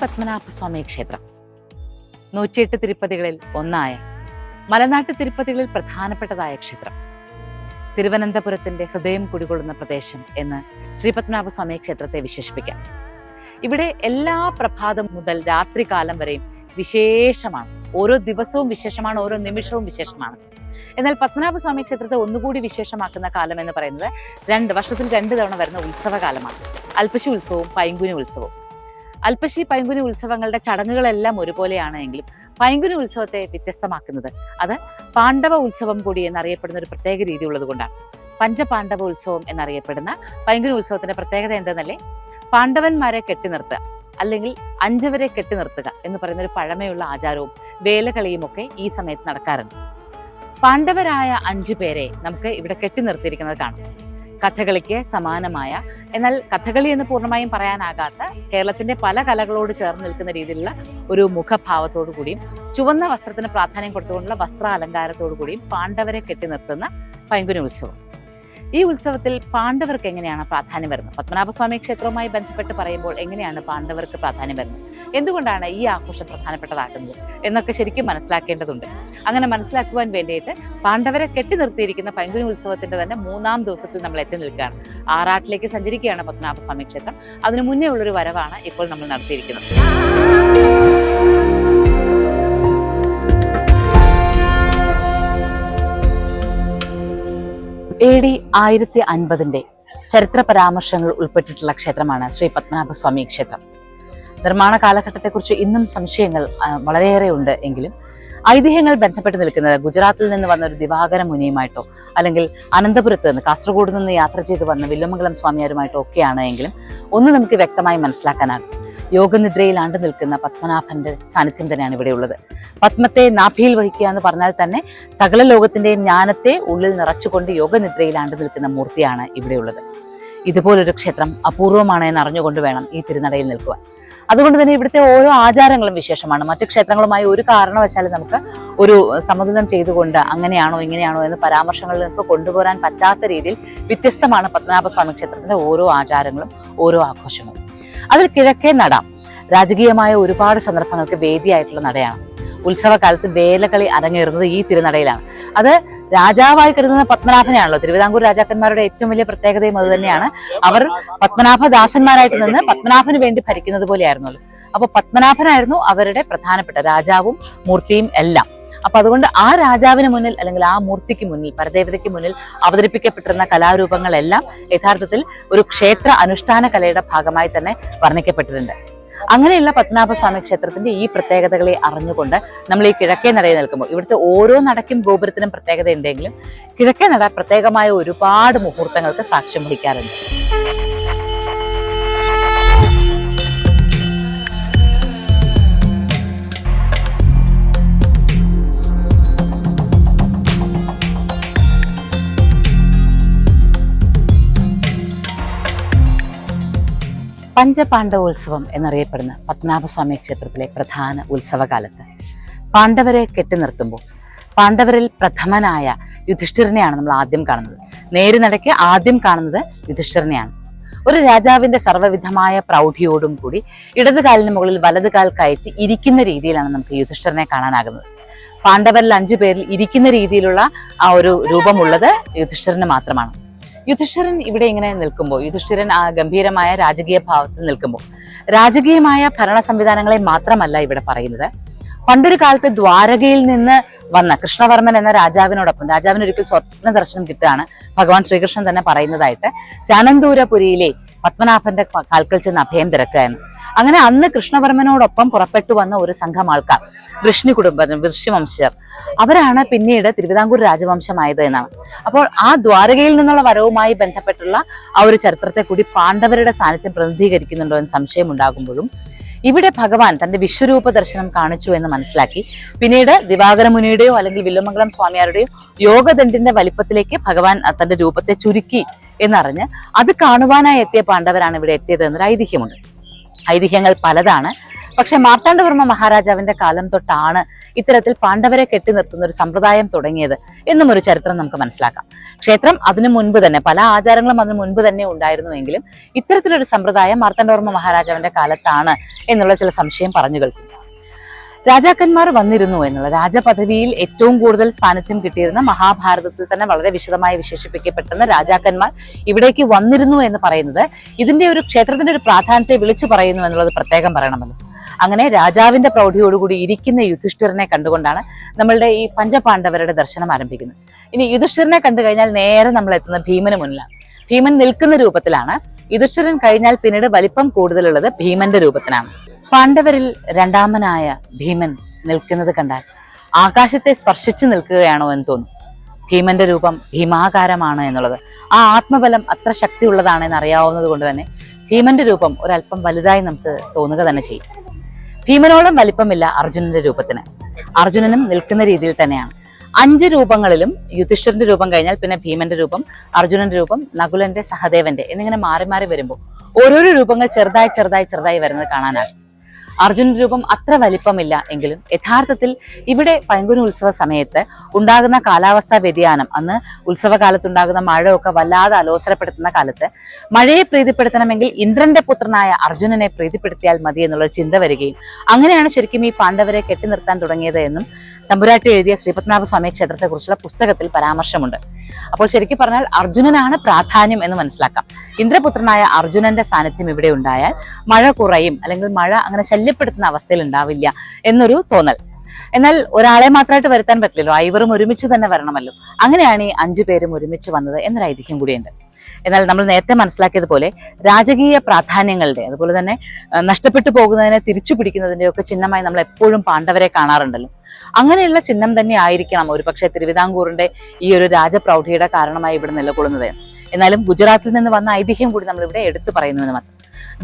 പത്മനാഭസ്വാമി ക്ഷേത്രം 108 തിരുപ്പതികളിൽ ഒന്നായ മലനാട്ട് തിരുപ്പതികളിൽ പ്രധാനപ്പെട്ടതായ ക്ഷേത്രം. തിരുവനന്തപുരത്തിന്റെ ഹൃദയം കുടികൊള്ളുന്ന പ്രദേശം എന്ന് ശ്രീ പത്മനാഭസ്വാമി ക്ഷേത്രത്തെ വിശേഷിപ്പിക്കാം. ഇവിടെ എല്ലാ പ്രഭാതം മുതൽ രാത്രികാലം വരെയും വിശേഷമാണ്. ഓരോ ദിവസവും വിശേഷമാണ്, ഓരോ നിമിഷവും വിശേഷമാണ്. എന്നാൽ പത്മനാഭസ്വാമി ക്ഷേത്രത്തെ ഒന്നുകൂടി വിശേഷമാക്കുന്ന കാലം എന്ന് പറയുന്നത് വർഷത്തിൽ 2 തവണ വരുന്ന ഉത്സവകാലമാണ്. അൽപ്പശി ഉത്സവവും പൈങ്കുനി ഉത്സവവും. അൽപ്പശി പൈങ്കുനി ഉത്സവങ്ങളുടെ ചടങ്ങുകളെല്ലാം ഒരുപോലെയാണ് എങ്കിലും പൈങ്കുനി ഉത്സവത്തെ വ്യത്യസ്തമാക്കുന്നത് അത് പാണ്ഡവ ഉത്സവം കൂടി എന്നറിയപ്പെടുന്ന ഒരു പ്രത്യേക രീതി ഉള്ളത് കൊണ്ടാണ്. പഞ്ചപാണ്ഡവ ഉത്സവം എന്നറിയപ്പെടുന്ന പൈങ്കുനി ഉത്സവത്തിന്റെ പ്രത്യേകത എന്തെന്നല്ലേ? പാണ്ഡവന്മാരെ കെട്ടി നിർത്തുക അല്ലെങ്കിൽ 5 വരെ കെട്ടി നിർത്തുക എന്ന് പറയുന്ന ഒരു പഴമയുള്ള ആചാരവും വേലകളിയും ഒക്കെ ഈ സമയത്ത് നടക്കാറുണ്ട്. പാണ്ഡവരായ 5 പേരെ നമുക്ക് ഇവിടെ കെട്ടി നിർത്തിയിരിക്കുന്നത് കാണാം. കഥകളിക്ക് സമാനമായ, എന്നാൽ കഥകളി എന്ന് പൂർണ്ണമായും പറയാനാകാത്ത, കേരളത്തിന്റെ പല കലകളോട് ചേർന്ന് നിൽക്കുന്ന രീതിയിലുള്ള ഒരു മുഖഭാവത്തോടു കൂടിയും ചുവന്ന വസ്ത്രത്തിന് പ്രാധാന്യം കൊടുത്തുകൊണ്ടുള്ള വസ്ത്ര അലങ്കാരത്തോടു കൂടിയും പാണ്ഡവരെ കെട്ടി നിർത്തുന്ന പൈങ്കുനി ഉത്സവം. ഈ ഉത്സവത്തിൽ പാണ്ഡവർക്ക് എങ്ങനെയാണ് പ്രാധാന്യം വരുന്നത്? പത്മനാഭസ്വാമി ക്ഷേത്രവുമായി ബന്ധപ്പെട്ട് പറയുമ്പോൾ എങ്ങനെയാണ് പാണ്ഡവർക്ക് പ്രാധാന്യം വരുന്നത്? എന്തുകൊണ്ടാണ് ഈ ആഘോഷം പ്രധാനപ്പെട്ടതാക്കുന്നത് എന്നൊക്കെ ശരിക്കും മനസ്സിലാക്കേണ്ടതുണ്ട്. അങ്ങനെ മനസ്സിലാക്കുവാൻ വേണ്ടിയിട്ട് പാണ്ഡവരെ കെട്ടി നിർത്തിയിരിക്കുന്ന പൈങ്കുനി ഉത്സവത്തിന്റെ തന്നെ 3-ാം ദിവസത്തിൽ നമ്മൾ എത്തി നിൽക്കുകയാണ്. ആറാട്ടിലേക്ക് സഞ്ചരിക്കുകയാണ് പത്മനാഭസ്വാമി ക്ഷേത്രം. അതിനു മുന്നേ ഉള്ളൊരു വരവാണ് ഇപ്പോൾ നമ്മൾ നടത്തിയിരിക്കുന്നത്. AD 1050 ചരിത്ര പരാമർശങ്ങൾ ഉൾപ്പെട്ടിട്ടുള്ള ക്ഷേത്രമാണ് ശ്രീ പത്മനാഭസ്വാമി ക്ഷേത്രം. നിർമ്മാണ കാലഘട്ടത്തെക്കുറിച്ച് ഇന്നും സംശയങ്ങൾ വളരെയേറെ ഉണ്ട് എങ്കിലും ഐതിഹ്യങ്ങൾ ബന്ധപ്പെട്ട് നിൽക്കുന്നത് ഗുജറാത്തിൽ നിന്ന് വന്ന ഒരു ദിവാകര മുനിയുമായിട്ടോ അല്ലെങ്കിൽ അനന്തപുരത്ത് നിന്ന്, കാസർഗോഡ് നിന്ന് യാത്ര ചെയ്ത് വന്ന വില്വമംഗലം സ്വാമിയാരുമായിട്ടോ ഒക്കെയാണ് എങ്കിലും ഒന്ന് നമുക്ക് വ്യക്തമായി മനസ്സിലാക്കാനാകും. യോഗനിദ്രയിൽ ആണ്ടു നിൽക്കുന്ന പത്മനാഭന്റെ സാന്നിധ്യം തന്നെയാണ് ഇവിടെയുള്ളത്. പത്മത്തെ നാഭിയിൽ വഹിക്കുക എന്ന് പറഞ്ഞാൽ തന്നെ സകല ലോകത്തിന്റെയും ജ്ഞാനത്തെ ഉള്ളിൽ നിറച്ചുകൊണ്ട് യോഗനിദ്രയിൽ ആണ്ടു നിൽക്കുന്ന മൂർത്തിയാണ് ഇവിടെയുള്ളത്. ഇതുപോലൊരു ക്ഷേത്രം അപൂർവമാണ് എന്ന് അറിഞ്ഞുകൊണ്ട് വേണം ഈ തിരുനടയിൽ നിൽക്കുവാൻ. അതുകൊണ്ട് തന്നെ ഇവിടുത്തെ ഓരോ ആചാരങ്ങളും വിശേഷമാണ്. മറ്റു ക്ഷേത്രങ്ങളുമായി ഒരു കാരണവശാലും നമുക്ക് ഒരു സമതുലനം ചെയ്തുകൊണ്ട് അങ്ങനെയാണോ ഇങ്ങനെയാണോ എന്ന് പരാമർശങ്ങളിൽ നമുക്ക് കൊണ്ടുപോരാൻ പറ്റാത്ത രീതിയിൽ വ്യത്യസ്തമാണ് പത്മനാഭസ്വാമി ക്ഷേത്രത്തിന്റെ ഓരോ ആചാരങ്ങളും ഓരോ ആഘോഷങ്ങളും. അതിൽ കിഴക്കേ നട രാജകീയമായ ഒരുപാട് സന്ദർഭങ്ങൾക്ക് വേദിയായിട്ടുള്ള നടയാണ്. ഉത്സവകാലത്ത് വേലകളി അരങ്ങേറുന്നത് ഈ തിരുനടയിലാണ്. അത് രാജാവായി കരുതുന്ന പത്മനാഭനെയാണല്ലോ. തിരുവിതാംകൂർ രാജാക്കന്മാരുടെ ഏറ്റവും വലിയ പ്രത്യേകതയും അത് തന്നെയാണ്. അവർ പത്മനാഭദാസന്മാരായിട്ട് നിന്ന് പത്മനാഭന് വേണ്ടി ഭരിക്കുന്നത് പോലെയായിരുന്നല്ലോ. അപ്പൊ പത്മനാഭനായിരുന്നു അവരുടെ പ്രധാനപ്പെട്ട രാജാവും മൂർത്തിയും എല്ലാം. അപ്പൊ അതുകൊണ്ട് ആ രാജാവിന് മുന്നിൽ അല്ലെങ്കിൽ ആ മൂർത്തിക്ക് മുന്നിൽ, പരദേവതയ്ക്ക് മുന്നിൽ അവതരിപ്പിക്കപ്പെട്ടിരുന്ന കലാരൂപങ്ങളെല്ലാം യഥാർത്ഥത്തിൽ ഒരു ക്ഷേത്ര അനുഷ്ഠാന കലയുടെ ഭാഗമായി തന്നെ വർണ്ണിക്കപ്പെട്ടിട്ടുണ്ട്. അങ്ങനെയുള്ള പത്മനാഭസ്വാമി ക്ഷേത്രത്തിന്റെ ഈ പ്രത്യേകതകളെ അറിഞ്ഞുകൊണ്ട് നമ്മൾ ഈ കിഴക്കേ നടയിൽ നിൽക്കുമ്പോൾ, ഇവിടുത്തെ ഓരോ നടയ്ക്കും ഗോപുരത്തിനും പ്രത്യേകത ഉണ്ടെങ്കിലും കിഴക്കേ നട പ്രത്യേകമായ ഒരുപാട് മുഹൂർത്തങ്ങൾക്ക് സാക്ഷ്യം വഹിക്കാറുണ്ട്. പഞ്ചപാണ്ഡവോത്സവം എന്നറിയപ്പെടുന്ന പത്മനാഭസ്വാമി ക്ഷേത്രത്തിലെ പ്രധാന ഉത്സവകാലത്ത് പാണ്ഡവരെ കെട്ടി നിർത്തുമ്പോൾ പാണ്ഡവരിൽ പ്രഥമനായ യുധിഷ്ഠിരനെയാണ് നമ്മൾ ആദ്യം കാണുന്നത്. നേരുനടയ്ക്ക് ആദ്യം കാണുന്നത് യുധിഷ്ഠിരനെയാണ്. ഒരു രാജാവിന്റെ സർവ്വവിധമായ പ്രൗഢിയോടും കൂടി ഇടതുകാലിന് മുകളിൽ വലതുകാൽ കയറ്റി ഇരിക്കുന്ന രീതിയിലാണ് നമുക്ക് യുധിഷ്ഠിരനെ കാണാനാകുന്നത്. പാണ്ഡവരിൽ 5 പേരിൽ ഇരിക്കുന്ന രീതിയിലുള്ള ആ ഒരു രൂപമുള്ളത് യുധിഷ്ഠിരന് മാത്രമാണ്. യുധിഷ്ഠിരൻ ഇവിടെ ഇങ്ങനെ നിൽക്കുമ്പോൾ, യുധിഷ്ഠിരൻ ആ ഗംഭീരമായ രാജകീയ ഭാവത്തിൽ നിൽക്കുമ്പോൾ രാജകീയമായ ഭരണ സംവിധാനങ്ങളെ മാത്രമല്ല ഇവിടെ പറയുന്നത്. പണ്ടൊരു കാലത്ത് ദ്വാരകയിൽ നിന്ന് വന്ന കൃഷ്ണവർമ്മൻ എന്ന രാജാവിന് ഒരിക്കൽ സ്വപ്ന ദർശനം കിട്ടുകയാണ്. ഭഗവാൻ ശ്രീകൃഷ്ണൻ തന്നെ പറയുന്നതായിട്ട് ശാനന്തൂരപുരിയിലെ പത്മനാഭന്റെ കാൽക്കൽ ചെന്ന് അഭയം തിരക്കുകയെന്ന്. അങ്ങനെ അന്ന് കൃഷ്ണവർമ്മനോടൊപ്പം പുറപ്പെട്ടു വന്ന ഒരു സംഘം ആൾക്കാർ, ഋഷ്യവംശർ, അവരാണ് പിന്നീട് തിരുവിതാംകൂർ രാജവംശമായത് എന്നാണ്. അപ്പോൾ ആ ദ്വാരകയിൽ നിന്നുള്ള വരവുമായി ബന്ധപ്പെട്ടുള്ള ആ ഒരു ചരിത്രത്തെ കൂടി പാണ്ഡവരുടെ സാന്നിധ്യം പ്രതിനിധീകരിക്കുന്നുണ്ടോ എന്ന് സംശയം ഉണ്ടാകുമ്പോഴും ഇവിടെ ഭഗവാൻ തന്റെ വിശ്വരൂപ ദർശനം കാണിച്ചു എന്ന് മനസ്സിലാക്കി പിന്നീട് ദിവാകര മുനിയുടെയോ അല്ലെങ്കിൽ വില്വമംഗലം സ്വാമിയാരുടെയോ യോഗദണ്ഡിന്റെ വലിപ്പത്തിലേക്ക് ഭഗവാൻ തന്റെ രൂപത്തെ ചുരുക്കി എന്നറിഞ്ഞ് അത് കാണുവാനായി എത്തിയ പാണ്ഡവരാണ് ഇവിടെ എത്തിയത് എന്നൊരു ഐതിഹ്യമുണ്ട്. ഐതിഹ്യങ്ങൾ പലതാണ്. പക്ഷെ മാർത്താണ്ഡവർമ്മ മഹാരാജാവിന്റെ കാലം തൊട്ടാണ് ഇത്തരത്തിൽ പാണ്ഡവരെ കെട്ടി നിർത്തുന്ന ഒരു സമ്പ്രദായം തുടങ്ങിയത് എന്നും ഒരു ചരിത്രം നമുക്ക് മനസ്സിലാക്കാം. ക്ഷേത്രം അതിനു മുൻപ് തന്നെ, പല ആചാരങ്ങളും അതിനു മുൻപ് തന്നെ ഉണ്ടായിരുന്നുവെങ്കിലും ഇത്തരത്തിലൊരു സമ്പ്രദായം മാർത്താണ്ഡവർമ്മ മഹാരാജാവിന്റെ കാലത്താണ് എന്നുള്ള ചില സംശയം പറഞ്ഞു കേൾക്കും. രാജാക്കന്മാർ വന്നിരുന്നു എന്നുള്ള, രാജപദവിയിൽ ഏറ്റവും കൂടുതൽ സാന്നിധ്യം കിട്ടിയിരുന്ന, മഹാഭാരതത്തിൽ തന്നെ വളരെ വിശദമായി വിശേഷിപ്പിക്കപ്പെടുന്ന രാജാക്കന്മാർ ഇവിടേക്ക് വന്നിരുന്നു എന്ന് പറയുന്നത് ഇതിന്റെ ഒരു ക്ഷേത്രത്തിന്റെ ഒരു പ്രാധാന്യത്തെ വിളിച്ചു പറയുന്നു എന്നുള്ളത് പ്രത്യേകം പറയണമല്ലോ. അങ്ങനെ രാജാവിന്റെ പ്രൗഢിയോടുകൂടി ഇരിക്കുന്ന യുധിഷ്ഠിരനെ കണ്ടുകൊണ്ടാണ് നമ്മളുടെ ഈ പഞ്ചപാണ്ഡവരുടെ ദർശനം ആരംഭിക്കുന്നത്. ഇനി യുധിഷ്ഠിരനെ കണ്ടു കഴിഞ്ഞാൽ നേരെ നമ്മൾ എത്തുന്ന ഭീമന് മുന്നിലാണ്. ഭീമൻ നിൽക്കുന്ന രൂപത്തിലാണ്. യുധിഷ്ഠിരൻ കഴിഞ്ഞാൽ പിന്നീട് വലിപ്പം കൂടുതലുള്ളത് ഭീമന്റെ രൂപത്തിലാണ്. പാണ്ഡവരിൽ രണ്ടാമനായ ഭീമൻ നിൽക്കുന്നത് കണ്ടാൽ ആകാശത്തെ സ്പർശിച്ചു നിൽക്കുകയാണോ എന്ന് തോന്നും. ഭീമന്റെ രൂപം ഭീമാകാരമാണ് എന്നുള്ളത്, ആ ആത്മബലം അത്ര ശക്തിയുള്ളതാണ് എന്ന് അറിയാവുന്നത് കൊണ്ട് തന്നെ ഭീമന്റെ രൂപം ഒരല്പം വലുതായി നമുക്ക് തോന്നുക തന്നെ ചെയ്യും. ഭീമനോളം വലിപ്പമില്ല അർജുനന്റെ രൂപത്തിന്. അർജുനനും നിൽക്കുന്ന രീതിയിൽ തന്നെയാണ്. 5 രൂപങ്ങളിലും യുധിഷ്ഠിരന്റെ രൂപം കഴിഞ്ഞാൽ പിന്നെ ഭീമന്റെ രൂപം, അർജുനന്റെ രൂപം, നകുലന്റെ, സഹദേവന്റെ എന്നിങ്ങനെ മാറി മാറി വരുമ്പോൾ ഓരോരോ രൂപങ്ങൾ ചെറുതായി വരുന്നത് കാണാനാണ്. അർജുനന്റെ രൂപം അത്ര വലിപ്പമില്ല എങ്കിലും യഥാർത്ഥത്തിൽ ഇവിടെ പൈങ്കുനി ഉത്സവ സമയത്ത് ഉണ്ടാകുന്ന കാലാവസ്ഥാ വ്യതിയാനം, അന്ന് ഉത്സവകാലത്തുണ്ടാകുന്ന മഴയൊക്കെ വല്ലാതെ അലോസരപ്പെടുത്തുന്ന കാലത്ത് മഴയെ പ്രീതിപ്പെടുത്തണമെങ്കിൽ ഇന്ദ്രന്റെ പുത്രനായ അർജുനനെ പ്രീതിപ്പെടുത്തിയാൽ മതി എന്നുള്ള ചിന്ത വരികയും അങ്ങനെയാണ് ശരിക്കും ഈ പാണ്ഡവരെ കെട്ടി നിർത്താൻ തുടങ്ങിയത് എന്നും തമ്പുരാട്ടി എഴുതിയ ശ്രീപത്മനാഭസ്വാമി ക്ഷേത്രത്തെക്കുറിച്ചുള്ള പുസ്തകത്തിൽ പരാമർശമുണ്ട്. അപ്പോൾ ശരിക്കും പറഞ്ഞാൽ അർജുനനാണ് പ്രാധാന്യം എന്ന് മനസ്സിലാക്കാം. ഇന്ദ്രപുത്രനായ അർജുനന്റെ സാന്നിധ്യം ഇവിടെ ഉണ്ടായാൽ മഴ കുറയും, അല്ലെങ്കിൽ മഴ അങ്ങനെ ശല്യപ്പെടുത്തുന്ന അവസ്ഥയിൽ ഉണ്ടാവില്ല എന്നൊരു തോന്നൽ. എന്നാൽ ഒരാളെ മാത്രമായിട്ട് വരുത്താൻ പറ്റില്ലല്ലോ, 5 ഒരുമിച്ച് തന്നെ വരണമല്ലോ. അങ്ങനെയാണ് ഈ 5 പേരും ഒരുമിച്ച് വന്നത് എന്നൊരു ഐതിഹ്യം കൂടിയുണ്ട്. എന്നാൽ നമ്മൾ നേരത്തെ മനസ്സിലാക്കിയതുപോലെ രാജകീയ പ്രാധാന്യങ്ങളുടെ, അതുപോലെ തന്നെ നഷ്ടപ്പെട്ടു പോകുന്നതിനെ തിരിച്ചു പിടിക്കുന്നതിന്റെ ഒക്കെ ചിഹ്നമായി നമ്മൾ എപ്പോഴും പാണ്ഡവരെ കാണാറുണ്ടല്ലോ. അങ്ങനെയുള്ള ചിഹ്നം തന്നെ ആയിരിക്കണം ഒരുപക്ഷെ തിരുവിതാംകൂറിന്റെ ഈ ഒരു രാജപ്രൗഢിയുടെ കാരണമായി ഇവിടെ നിലകൊള്ളുന്നത്. എന്നാലും ഗുജറാത്തിൽ നിന്ന് വന്ന ഐതിഹ്യം കൂടി നമ്മൾ ഇവിടെ എടുത്തു പറയുന്നുവെന്ന് മാത്രം.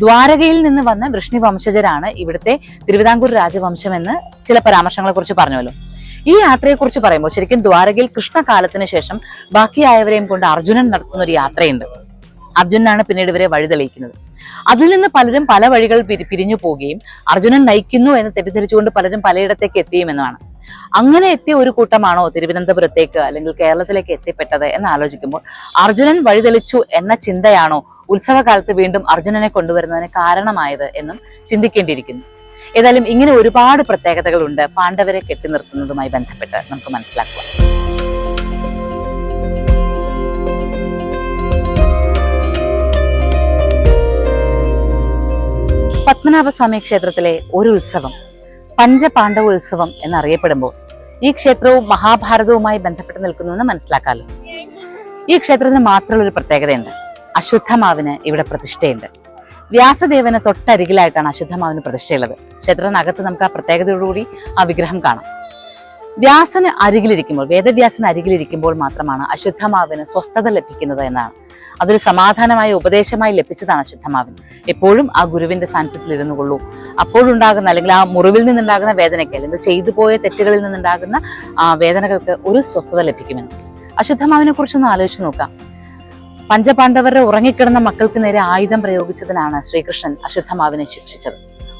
ദ്വാരകയിൽ നിന്ന് വന്ന വൃഷ്ണി വംശജരാണ് ഇവിടുത്തെ തിരുവിതാംകൂർ രാജവംശം എന്ന് ചില പരാമർശങ്ങളെ കുറിച്ച് പറഞ്ഞല്ലോ. ഈ യാത്രയെക്കുറിച്ച് പറയുമ്പോൾ ശരിക്കും ദ്വാരകയിൽ കൃഷ്ണകാലത്തിന് ശേഷം ബാക്കിയായവരെയും കൊണ്ട് അർജുനൻ നടത്തുന്ന ഒരു യാത്രയുണ്ട്. അർജുനനാണ് പിന്നീട് ഇവരെ വഴി തെളിയിക്കുന്നത്. അതിൽ നിന്ന് പലരും പല വഴികൾ പിരിഞ്ഞു പോവുകയും അർജുനൻ നയിക്കുന്നു എന്ന് തെറ്റിദ്ധരിച്ചുകൊണ്ട് പലരും പലയിടത്തേക്ക് എത്തിയും എന്നാണ്. അങ്ങനെ എത്തിയ ഒരു കൂട്ടമാണോ തിരുവനന്തപുരത്തേക്ക് അല്ലെങ്കിൽ കേരളത്തിലേക്ക് എത്തിപ്പെട്ടത് എന്ന് ആലോചിക്കുമ്പോൾ അർജുനൻ വഴിതെളിച്ചു എന്ന ചിന്തയാണോ ഉത്സവകാലത്ത് വീണ്ടും അർജുനനെ കൊണ്ടുവരുന്നതിന് കാരണമായത് എന്നും ചിന്തിക്കേണ്ടിയിരിക്കുന്നു. ഏതായാലും ഇങ്ങനെ ഒരുപാട് പ്രത്യേകതകളുണ്ട് പാണ്ഡവരെ കെട്ടി നിർത്തുന്നതുമായി ബന്ധപ്പെട്ട് നമുക്ക് മനസ്സിലാക്കുക. പത്മനാഭസ്വാമി ക്ഷേത്രത്തിലെ ഒരു ഉത്സവം പഞ്ചപാണ്ഡവ ഉത്സവം എന്നറിയപ്പെടുമ്പോൾ ഈ ക്ഷേത്രവും മഹാഭാരതവുമായി ബന്ധപ്പെട്ട് നിൽക്കുന്നുവെന്ന് മനസ്സിലാക്കാമല്ലോ. ഈ ക്ഷേത്രത്തിന് മാത്രമുള്ള ഒരു പ്രത്യേകതയുണ്ട്. അശ്വത്ഥമാവിന് ഇവിടെ പ്രതിഷ്ഠയുണ്ട്. വ്യാസദേവന് തൊട്ടരികിലായിട്ടാണ് അശ്വത്ഥമാവിന് പ്രതിഷ്ഠയുള്ളത്. ക്ഷേത്രത്തിനകത്ത് നമുക്ക് ആ പ്രത്യേകതയോടുകൂടി ആ വിഗ്രഹം കാണാം. വ്യാസന് അരികിലിരിക്കുമ്പോൾ, വേദവ്യാസന് അരികിലിരിക്കുമ്പോൾ മാത്രമാണ് അശ്വത്ഥമാവിന് സ്വസ്ഥത ലഭിക്കുന്നത് എന്നാണ്. അതൊരു സമാധാനമായ ഉപദേശമായി ലഭിച്ചതാണ് അശ്വത്ഥമാവിന്. എപ്പോഴും ആ ഗുരുവിന്റെ സാന്നിധ്യത്തിൽ ഇരുന്നു കൊള്ളൂ. അപ്പോഴുണ്ടാകുന്ന, അല്ലെങ്കിൽ ആ മുറിവിൽ നിന്നുണ്ടാകുന്ന വേദനയ്ക്ക്, അല്ലെങ്കിൽ ചെയ്തു പോയ തെറ്റുകളിൽ നിന്നുണ്ടാകുന്ന ആ വേദനകൾക്ക് ഒരു സ്വസ്ഥത ലഭിക്കുമെന്ന്. അശ്വത്ഥമാവിനെ കുറിച്ചൊന്ന് ആലോചിച്ച് നോക്കാം. പഞ്ചപാണ്ഡവരുടെ ഉറങ്ങിക്കിടന്ന മക്കൾക്ക് നേരെ ആയുധം പ്രയോഗിച്ചതിനാണ് ശ്രീകൃഷ്ണൻ അശ്വത്ഥമാവിനെ ശിക്ഷിച്ചത്.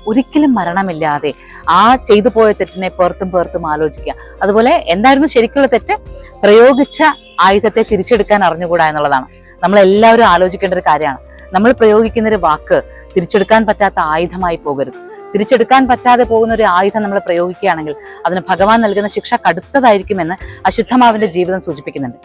ഒരിക്കലും മരണമില്ലാതെ ആ ചെയ്തു പോയ തെറ്റിനെ പേർത്തും ആലോചിക്കുക. അതുപോലെ എന്തായിരുന്നു ശരിക്കുള്ള തെറ്റ്? പ്രയോഗിച്ച ആയുധത്തെ തിരിച്ചെടുക്കാൻ അറിഞ്ഞുകൂടാ എന്നുള്ളതാണ്. നമ്മളെല്ലാവരും ആലോചിക്കേണ്ട ഒരു കാര്യമാണ്. നമ്മൾ പ്രയോഗിക്കുന്ന ഒരു വാക്ക് തിരിച്ചെടുക്കാൻ പറ്റാത്ത ആയുധമായി പോകരുത്. തിരിച്ചെടുക്കാൻ പറ്റാതെ പോകുന്ന ഒരു ആയുധം നമ്മൾ പ്രയോഗിക്കുകയാണെങ്കിൽ അതിന് ഭഗവാൻ നൽകുന്ന ശിക്ഷ കടുത്തതായിരിക്കുമെന്ന് അശ്വത്ഥമാവിന്റെ ജീവിതം സൂചിപ്പിക്കുന്നുണ്ട്.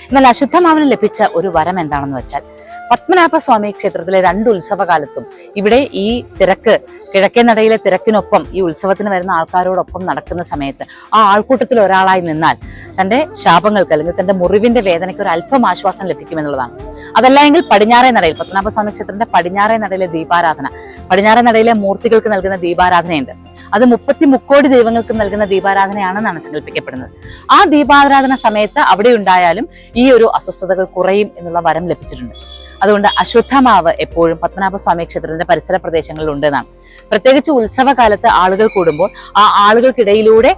എന്നാൽ അശ്വത്ഥമാവിന് ലഭിച്ച ഒരു വരം എന്താണെന്ന് വെച്ചാൽ, പത്മനാഭസ്വാമി ക്ഷേത്രത്തിലെ 2 ഉത്സവകാലത്തും ഇവിടെ ഈ തിരക്ക്, കിഴക്കേ നടയിലെ തിരക്കിനൊപ്പം ഈ ഉത്സവത്തിന് വരുന്ന ആൾക്കാരോടൊപ്പം നടക്കുന്ന സമയത്ത് ആ ആൾക്കൂട്ടത്തിൽ ഒരാളായി നിന്നാൽ തന്റെ ശാപങ്ങൾക്ക്, അല്ലെങ്കിൽ തന്റെ മുറിവിന്റെ വേദനയ്ക്ക് ഒരു അല്പം ആശ്വാസം ലഭിക്കുമെന്നുള്ളതാണ്. അതല്ല എങ്കിൽ പടിഞ്ഞാറേ നടയിൽ, പത്മനാഭസ്വാമി ക്ഷേത്രത്തിന്റെ പടിഞ്ഞാറേ നടയിലെ ദീപാരാധന, പടിഞ്ഞാറേ നടയിലെ മൂർത്തികൾക്ക് നൽകുന്ന ദീപാരാധനയുണ്ട്. അത് 33 ദൈവങ്ങൾക്ക് നൽകുന്ന ദീപാരാധനയാണെന്നാണ് സങ്കല്പിക്കപ്പെടുന്നത്. ആ ദീപാരാധന സമയത്ത് അവിടെ ഉണ്ടായാലും ഈ ഒരു അസ്വസ്ഥതകൾ കുറയും എന്നുള്ള വരം ലഭിച്ചിട്ടുണ്ട്. അതുകൊണ്ട് അശ്വത്ഥമാവ് എപ്പോഴും പത്മനാഭസ്വാമി ക്ഷേത്രത്തിന്റെ പരിസര പ്രദേശങ്ങളിൽ ഉണ്ടെന്നാണ്. പ്രത്യേകിച്ച് ഉത്സവകാലത്ത് ആളുകൾ കൂടുമ്പോൾ ആ ആളുകൾക്കിടയിലൂടെ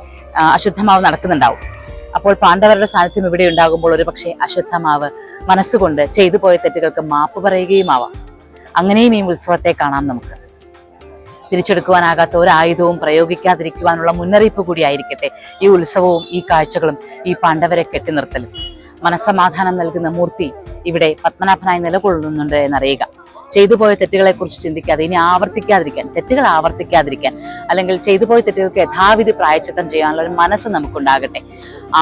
അശ്വത്ഥമാവ് നടക്കുന്നുണ്ടാവും. അപ്പോൾ പാണ്ഡവരുടെ സാന്നിധ്യം ഇവിടെ ഉണ്ടാകുമ്പോൾ ഒരുപക്ഷെ അശ്വത്ഥമാവ് മനസ്സുകൊണ്ട് ചെയ്തു പോയ തെറ്റുകൾക്ക് മാപ്പ് പറയുകയും ആവാം. അങ്ങനെയും ഈ ഉത്സവത്തെ കാണാം നമുക്ക്. തിരിച്ചെടുക്കുവാനാകാത്ത ഒരു ആയുധവും പ്രയോഗിക്കാതിരിക്കുവാനുള്ള മുന്നറിയിപ്പ് കൂടിയായിരിക്കട്ടെ ഈ ഉത്സവവും ഈ കാഴ്ചകളും ഈ പാണ്ഡവരെ കെട്ടിനിർത്തലും. മനസ്സമാധാനം നൽകുന്ന മൂർത്തി ഇവിടെ പത്മനാഭനായി നിലകൊള്ളുന്നുണ്ട് എന്നറിയുക. ചെയ്തു പോയ തെറ്റുകളെക്കുറിച്ച് ചിന്തിക്കാതെ ഇനി തെറ്റുകൾ ആവർത്തിക്കാതിരിക്കാൻ, അല്ലെങ്കിൽ ചെയ്തു പോയ തെറ്റുകൾക്ക് യഥാവിധി പ്രായശ്ചിത്തം ചെയ്യാനുള്ള ഒരു മനസ്സ് നമുക്കുണ്ടാകട്ടെ.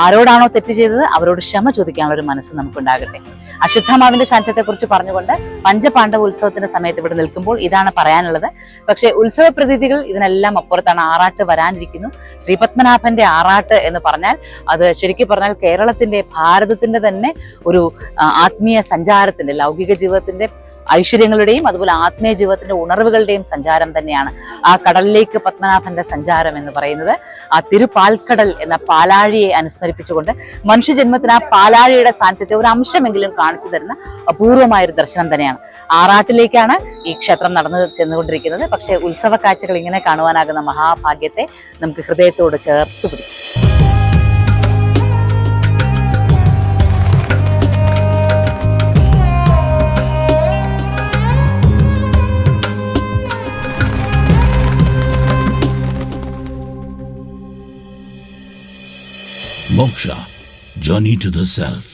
ആരോടാണോ തെറ്റ് ചെയ്തത് അവരോട് ക്ഷമ ചോദിക്കാനുള്ള ഒരു മനസ്സ് നമുക്കുണ്ടാകട്ടെ. അശ്വത്ഥാമാവിന്റെ സാന്നിധ്യത്തെക്കുറിച്ച് പറഞ്ഞുകൊണ്ട് പഞ്ചപാണ്ഡവ ഉത്സവത്തിന്റെ സമയത്ത് ഇവിടെ നിൽക്കുമ്പോൾ ഇതാണ് പറയാനുള്ളത്. പക്ഷേ ഉത്സവ പ്രതീതികൾ ഇതിനെല്ലാം അപ്പുറത്താണ്. ആറാട്ട് വരാനിരിക്കുന്നു. ശ്രീപത്മനാഭന്റെ ആറാട്ട് എന്ന് പറഞ്ഞാൽ അത് ശരിക്കും പറഞ്ഞാൽ കേരളത്തിന്റെ, ഭാരതത്തിന്റെ തന്നെ ഒരു ആത്മീയ സഞ്ചാരത്തിന്റെ, ലൗകിക ജീവിതത്തിന്റെ ഐശ്വര്യങ്ങളുടെയും അതുപോലെ ആത്മീയ ജീവിതത്തിന്റെ ഉണർവുകളുടെയും സഞ്ചാരം തന്നെയാണ് ആ കടലിലേക്ക് പത്മനാഭന്റെ സഞ്ചാരം എന്ന് പറയുന്നത്. ആ തിരുപാൽക്കടൽ എന്ന പാലാഴിയെ അനുസ്മരിപ്പിച്ചുകൊണ്ട് മനുഷ്യജന്മത്തിന് ആ പാലാഴിയുടെ സാന്നിധ്യത്തെ ഒരു അംശമെങ്കിലും കാണിച്ചു തരുന്ന അപൂർവമായൊരു ദർശനം തന്നെയാണ്. ആറാട്ടിലേക്കാണ് ഈ ക്ഷേത്രം നടന്നു ചെന്നുകൊണ്ടിരിക്കുന്നത്. പക്ഷേ ഉത്സവ കാഴ്ചകൾ ഇങ്ങനെ കാണുവാനാകുന്ന മഹാഭാഗ്യത്തെ നമുക്ക് ഹൃദയത്തോട് ചേർത്ത് പിടിക്കും. Moksha, Journey to the Self.